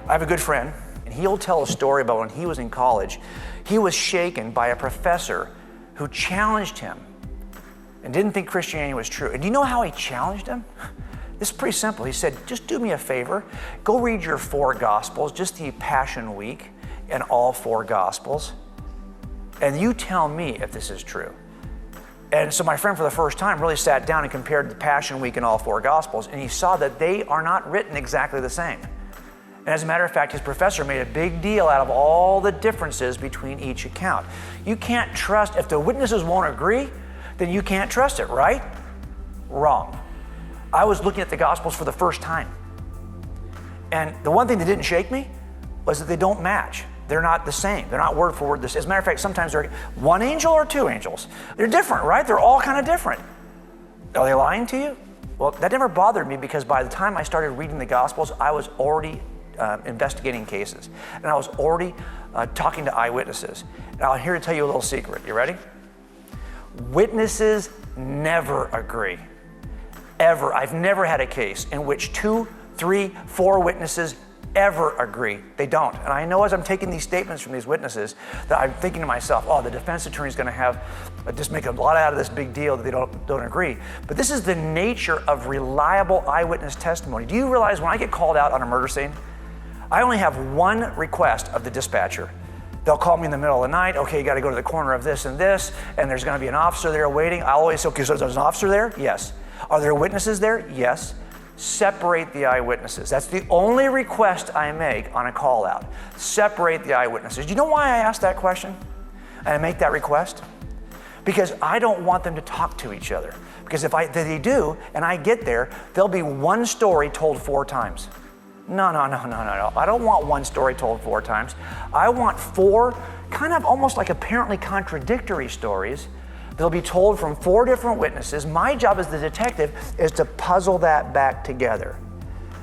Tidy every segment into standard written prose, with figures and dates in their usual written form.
I have a good friend, and he'll tell a story about when he was in college. He was shaken by a professor who challenged him and didn't think Christianity was true. And do you know how he challenged him? It's pretty simple. He said, just do me a favor. Go read your 4 Gospels, just the Passion Week and all 4 Gospels, and you tell me if this is true. And so my friend, for the first time, really sat down and compared the Passion Week and all 4 Gospels, and he saw that they are not written exactly the same. And as a matter of fact, his professor made a big deal out of all the differences between each account. You can't trust, if the witnesses won't agree, then you can't trust it, right? Wrong. I was looking at the Gospels for the first time. And the one thing that didn't shake me was that they don't match. They're not the same. They're not word for word the same. As a matter of fact, sometimes they're 1 angel or 2 angels. They're different, right? They're all kind of different. Are they lying to you? Well, that never bothered me, because by the time I started reading the Gospels, I was already investigating cases. And I was already talking to eyewitnesses. And I'm here to tell you a little secret. You ready? Witnesses never agree. Ever. I've never had a case in which 2, 3, 4 witnesses ever agree. They don't. And I know as I'm taking these statements from these witnesses that I'm thinking to myself, oh, the defense attorney's going to have just make a lot out of this big deal that they don't agree. But this is the nature of reliable eyewitness testimony. Do you realize when I get called out on a murder scene, I only have one request of the dispatcher. They'll call me in the middle of the night. Okay, you got to go to the corner of this, and there's going to be an officer there waiting. I always say, okay, so there's an officer there? Yes. Are there witnesses there? Yes. Separate the eyewitnesses. That's the only request I make on a call out. Separate the eyewitnesses. Do you know why I ask that question and I make that request? Because I don't want them to talk to each other. Because if they do, and I get there, there'll be one story told 4 times. No. I don't want one story told 4 times. I want 4 kind of almost like apparently contradictory stories. They'll be told from 4 different witnesses. My job as the detective is to puzzle that back together.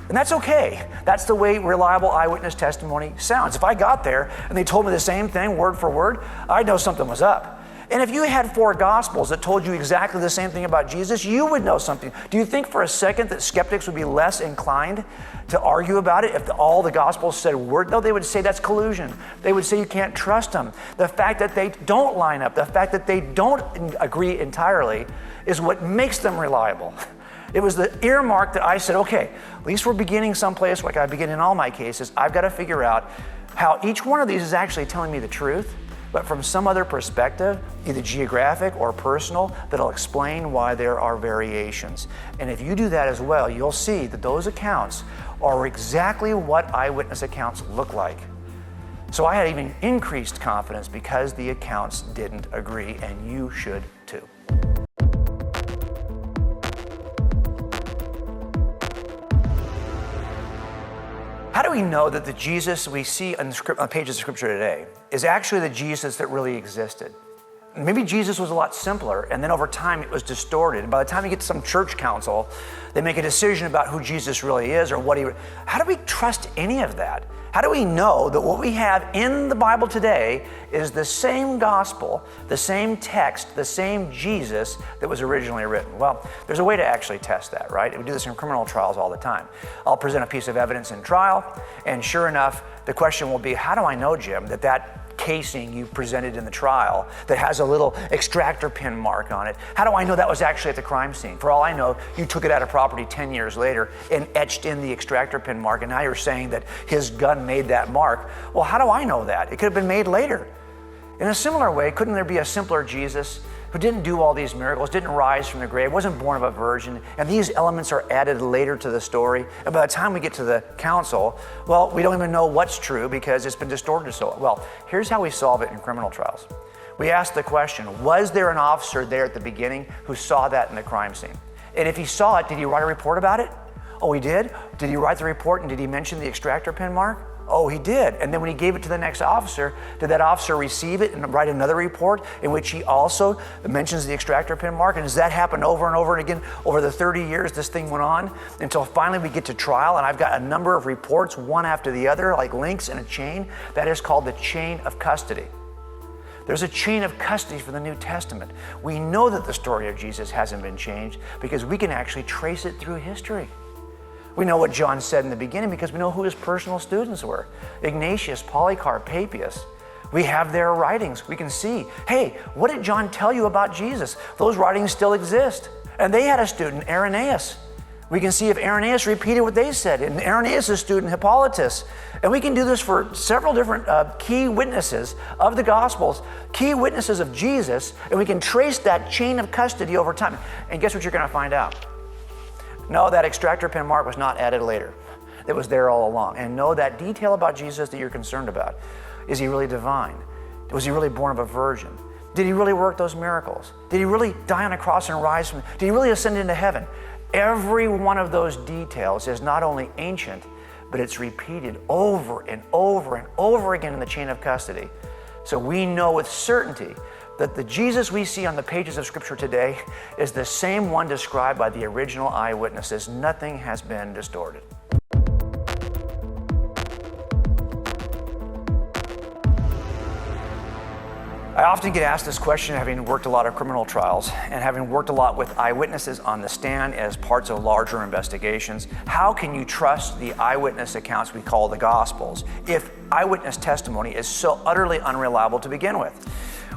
And that's okay. That's the way reliable eyewitness testimony sounds. If I got there and they told me the same thing word for word, I'd know something was up. And if you had 4 Gospels that told you exactly the same thing about Jesus, you would know something. Do you think for a second that skeptics would be less inclined to argue about it if all the Gospels said word? No, they would say that's collusion. They would say you can't trust them. The fact that they don't line up, the fact that they don't agree entirely is what makes them reliable. It was the earmark that I said, okay, at least we're beginning someplace like I begin in all my cases. I've got to figure out how each one of these is actually telling me the truth, but from some other perspective, either geographic or personal, that'll explain why there are variations. And if you do that as well, you'll see that those accounts are exactly what eyewitness accounts look like. So I had even increased confidence because the accounts didn't agree, and you should too. How do we know that the Jesus we see on the pages of Scripture today is actually the Jesus that really existed? Maybe Jesus was a lot simpler, and then over time it was distorted. And by the time you get to some church council, they make a decision about who Jesus really is or what he... How do we trust any of that? How do we know that what we have in the Bible today is the same gospel, the same text, the same Jesus that was originally written? Well, there's a way to actually test that, right? We do this in criminal trials all the time. I'll present a piece of evidence in trial, and sure enough, the question will be, how do I know, Jim, that casing you presented in the trial that has a little extractor pin mark on it, how do I know that was actually at the crime scene? For all I know, you took it out of property 10 years later and etched in the extractor pin mark, and now you're saying that his gun made that mark. Well, how do I know that? It could have been made later. In a similar way, couldn't there be a simpler Jesus who didn't do all these miracles, didn't rise from the grave, wasn't born of a virgin, and these elements are added later to the story, and by the time we get to the council, well, we don't even know what's true because it's been distorted so well. Here's how we solve it in criminal trials. We ask the question, was there an officer there at the beginning who saw that in the crime scene? And if he saw it, did he write a report about it? Oh, he did? Did he write the report and did he mention the extractor pin mark? Oh, he did. And then when he gave it to the next officer, did that officer receive it and write another report in which he also mentions the extractor pin mark? And does that happen over and over and again over the 30 years this thing went on until finally we get to trial and I've got a number of reports, one after the other, like links in a chain? That is called the chain of custody. There's a chain of custody for the New Testament. We know that the story of Jesus hasn't been changed because we can actually trace it through history. We know what John said in the beginning because we know who his personal students were. Ignatius, Polycarp, Papias. We have their writings. We can see, hey, what did John tell you about Jesus? Those writings still exist. And they had a student, Irenaeus. We can see if Irenaeus repeated what they said, and Irenaeus' student, Hippolytus. And we can do this for several different key witnesses of the Gospels, key witnesses of Jesus, and we can trace that chain of custody over time. And guess what you're going to find out? No, that extractor pen mark was not added later. It was there all along. And know that detail about Jesus that you're concerned about. Is he really divine? Was he really born of a virgin? Did he really work those miracles? Did he really die on a cross and rise from? Did he really ascend into heaven? Every one of those details is not only ancient, but it's repeated over and over and over again in the chain of custody. So we know with certainty that the Jesus we see on the pages of Scripture today is the same one described by the original eyewitnesses. Nothing has been distorted. I often get asked this question, having worked a lot of criminal trials and having worked a lot with eyewitnesses on the stand as parts of larger investigations. How can you trust the eyewitness accounts we call the Gospels if eyewitness testimony is so utterly unreliable to begin with?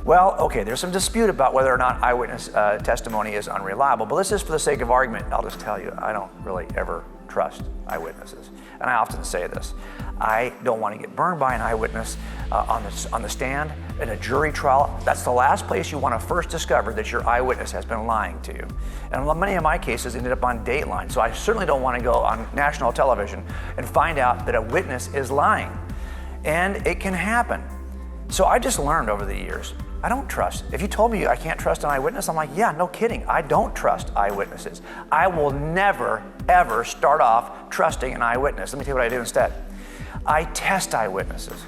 Well, okay, there's some dispute about whether or not eyewitness testimony is unreliable, but let's just, for the sake of argument, I'll just tell you, I don't really ever trust eyewitnesses. And I often say this, I don't want to get burned by an eyewitness on the stand, in a jury trial. That's the last place you want to first discover that your eyewitness has been lying to you. And many of my cases ended up on Dateline, so I certainly don't want to go on national television and find out that a witness is lying. And it can happen. So I just learned over the years, I don't trust. If you told me I can't trust an eyewitness, I'm like, yeah, no kidding. I don't trust eyewitnesses. I will never, ever start off trusting an eyewitness. Let me tell you what I do instead. I test eyewitnesses.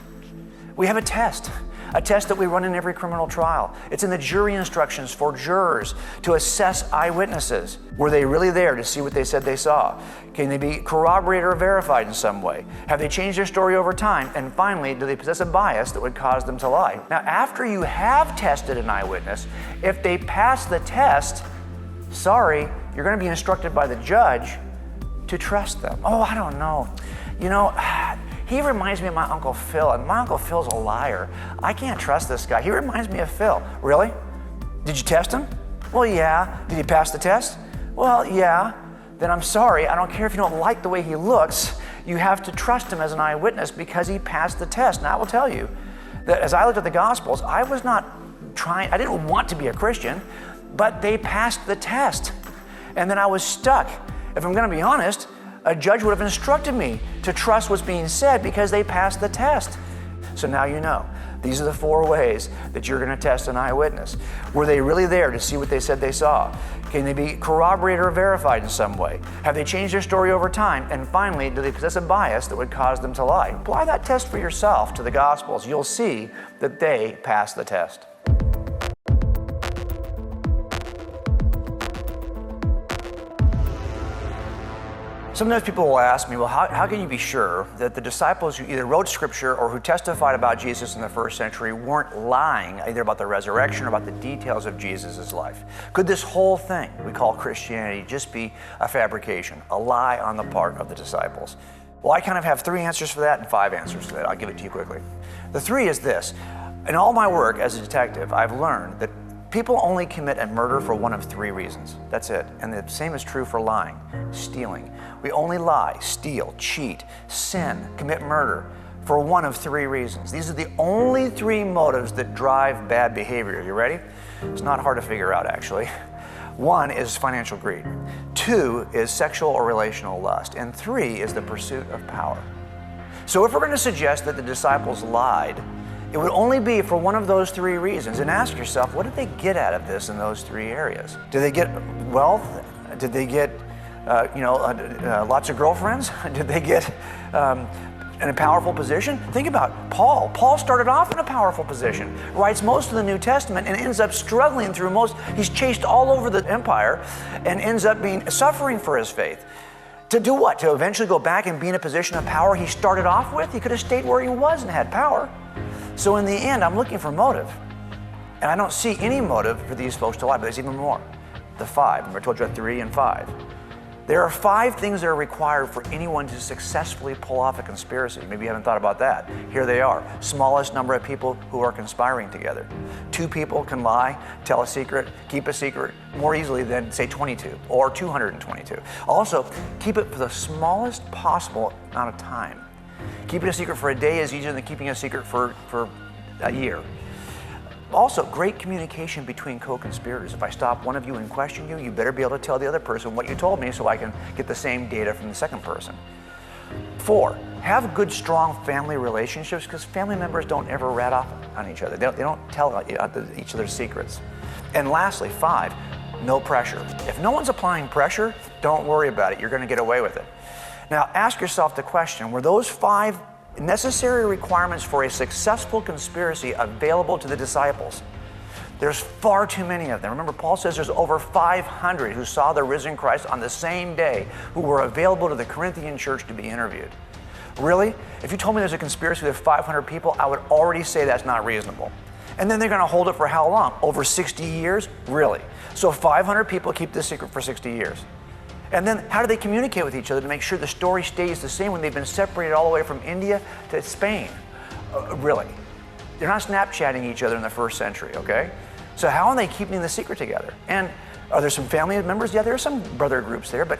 We have a test that we run in every criminal trial. It's in the jury instructions for jurors to assess eyewitnesses. Were they really there to see what they said they saw? Can they be corroborated or verified in some way? Have they changed their story over time? And finally, do they possess a bias that would cause them to lie? Now, after you have tested an eyewitness, if they pass the test, sorry, you're going to be instructed by the judge to trust them. Oh, I don't know. You know, he reminds me of my Uncle Phil, and my Uncle Phil's a liar. I can't trust this guy. He reminds me of Phil. Really? Did you test him? Well, yeah. Did he pass the test? Well, yeah. Then I'm sorry. I don't care if you don't like the way he looks. You have to trust him as an eyewitness because he passed the test. Now, I will tell you that as I looked at the Gospels, I didn't want to be a Christian, but they passed the test. And then I was stuck. If I'm going to be honest, a judge would have instructed me to trust what's being said because they passed the test. So now you know. These are the 4 ways that you're going to test an eyewitness. Were they really there to see what they said they saw? Can they be corroborated or verified in some way? Have they changed their story over time? And finally, do they possess a bias that would cause them to lie? Apply that test for yourself to the Gospels. You'll see that they pass the test. Sometimes people will ask me, well, how can you be sure that the disciples who either wrote Scripture or who testified about Jesus in the first century weren't lying either about the resurrection or about the details of Jesus' life? Could this whole thing we call Christianity just be a fabrication, a lie on the part of the disciples? Well, I kind of have 3 answers for that and 5 answers to that. I'll give it to you quickly. The 3 is this. In all my work as a detective, I've learned that people only commit a murder for one of 3 reasons. That's it. And the same is true for lying, stealing. We only lie, steal, cheat, sin, commit murder for one of 3 reasons. These are the only 3 motives that drive bad behavior. You ready? It's not hard to figure out, actually. 1 is financial greed. 2 is sexual or relational lust. And 3 is the pursuit of power. So if we're going to suggest that the disciples lied, it would only be for one of those 3 reasons. And ask yourself, what did they get out of this in those 3 areas? Did they get wealth? Did they get lots of girlfriends? Did they get in a powerful position? Think about Paul. Paul started off in a powerful position, writes most of the New Testament, and ends up struggling through he's chased all over the empire and ends up suffering for his faith. To do what? To eventually go back and be in a position of power he started off with? He could have stayed where he was and had power. So in the end, I'm looking for motive. And I don't see any motive for these folks to lie, but there's even more. The 5. Remember I told you about 3 and 5. There are 5 things that are required for anyone to successfully pull off a conspiracy. Maybe you haven't thought about that. Here they are. Smallest number of people who are conspiring together. 2 people can lie, tell a secret, keep a secret more easily than, say, 22 or 222. Also, keep it for the smallest possible amount of time. Keeping a secret for a day is easier than keeping a secret for a year. Also, great communication between co-conspirators. If I stop one of you and question you, you better be able to tell the other person what you told me so I can get the same data from the second person. 4, have good, strong family relationships, because family members don't ever rat off on each other. They don't tell each other's secrets. And lastly, 5, no pressure. If no one's applying pressure, don't worry about it. You're going to get away with it. Now, ask yourself the question, were those 5 necessary requirements for a successful conspiracy available to the disciples? There's far too many of them. Remember, Paul says there's over 500 who saw the risen Christ on the same day who were available to the Corinthian church to be interviewed. Really? If you told me there's a conspiracy with 500 people, I would already say that's not reasonable. And then they're going to hold it for how long? Over 60 years? Really? So 500 people keep this secret for 60 years. And then how do they communicate with each other to make sure the story stays the same when they've been separated all the way from India to Spain? Really? They're not Snapchatting each other in the 1st century, okay? So how are they keeping the secret together? And are there some family members? Yeah, there are some brother groups there, but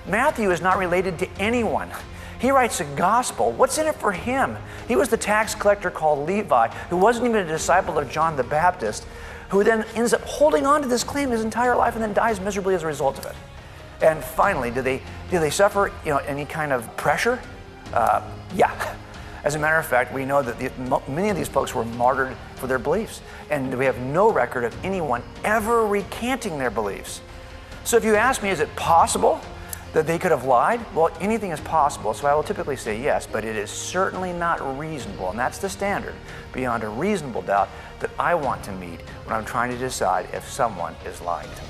Matthew is not related to anyone. He writes a gospel. What's in it for him? He was the tax collector called Levi, who wasn't even a disciple of John the Baptist, who then ends up holding on to this claim his entire life and then dies miserably as a result of it. And finally, do they suffer any kind of pressure? Yeah. As a matter of fact, we know that many of these folks were martyred for their beliefs, and we have no record of anyone ever recanting their beliefs. So if you ask me, is it possible that they could have lied? Well, anything is possible, so I will typically say yes, but it is certainly not reasonable, and that's the standard, beyond a reasonable doubt, that I want to meet when I'm trying to decide if someone is lying to me.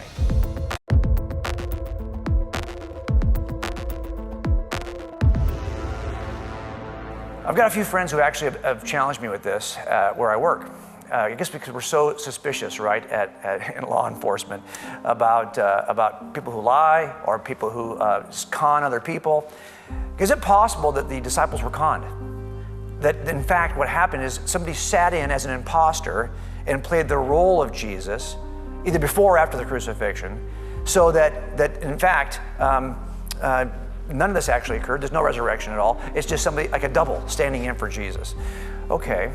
I've got a few friends who actually have challenged me with this where I work. I guess because we're so suspicious, right, in law enforcement about people who lie or people who con other people. Is it possible that the disciples were conned? That in fact what happened is somebody sat in as an imposter and played the role of Jesus, either before or after the crucifixion, so that in fact none of this actually occurred. There's no resurrection at all. It's just somebody, like a double, standing in for Jesus. Okay.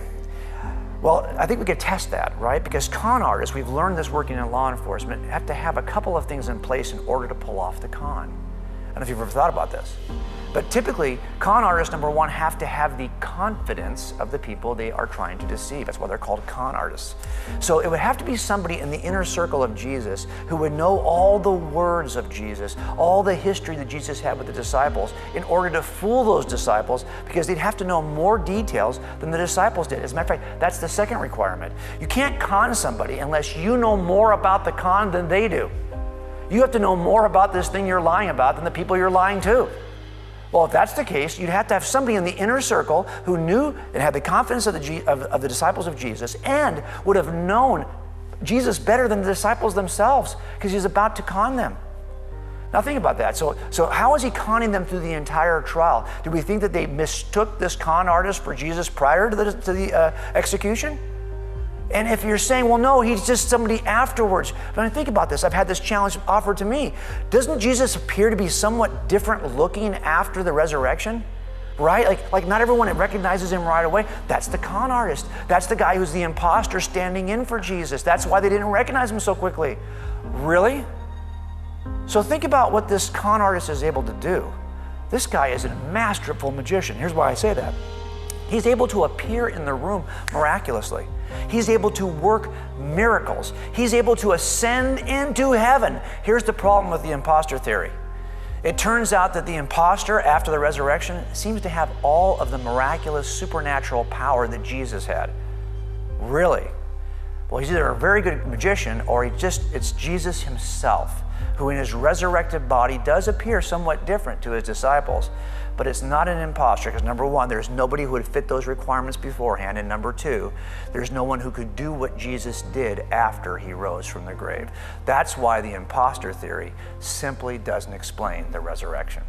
Well, I think we could test that, right? Because con artists, we've learned this working in law enforcement, have to have a couple of things in place in order to pull off the con. I don't know if you've ever thought about this. But typically, con artists, number one, have to have the confidence of the people they are trying to deceive. That's why they're called con artists. So it would have to be somebody in the inner circle of Jesus who would know all the words of Jesus, all the history that Jesus had with the disciples, in order to fool those disciples, because they'd have to know more details than the disciples did. As a matter of fact, that's the second requirement. You can't con somebody unless you know more about the con than they do. You have to know more about this thing you're lying about than the people you're lying to. Well, if that's the case, you'd have to have somebody in the inner circle who knew and had the confidence of the disciples of Jesus and would have known Jesus better than the disciples themselves, because he's about to con them. Now think about that. So how is he conning them through the entire trial? Do we think that they mistook this con artist for Jesus prior to the execution? And if you're saying, well, no, he's just somebody afterwards. But think about this. I've had this challenge offered to me. Doesn't Jesus appear to be somewhat different looking after the resurrection? Right? Like not everyone recognizes him right away. That's the con artist. That's the guy who's the imposter standing in for Jesus. That's why they didn't recognize him so quickly. Really? So think about what this con artist is able to do. This guy is a masterful magician. Here's why I say that. He's able to appear in the room miraculously. He's able to work miracles. He's able to ascend into heaven. Here's the problem with the imposter theory. It turns out that the imposter, after the resurrection, seems to have all of the miraculous supernatural power that Jesus had. Really? Well, he's either a very good magician or it's Jesus himself. who in his resurrected body does appear somewhat different to his disciples. But it's not an imposter because number one, there's nobody who would fit those requirements beforehand. And number two, there's no one who could do what Jesus did after he rose from the grave. That's why the imposter theory simply doesn't explain the resurrection.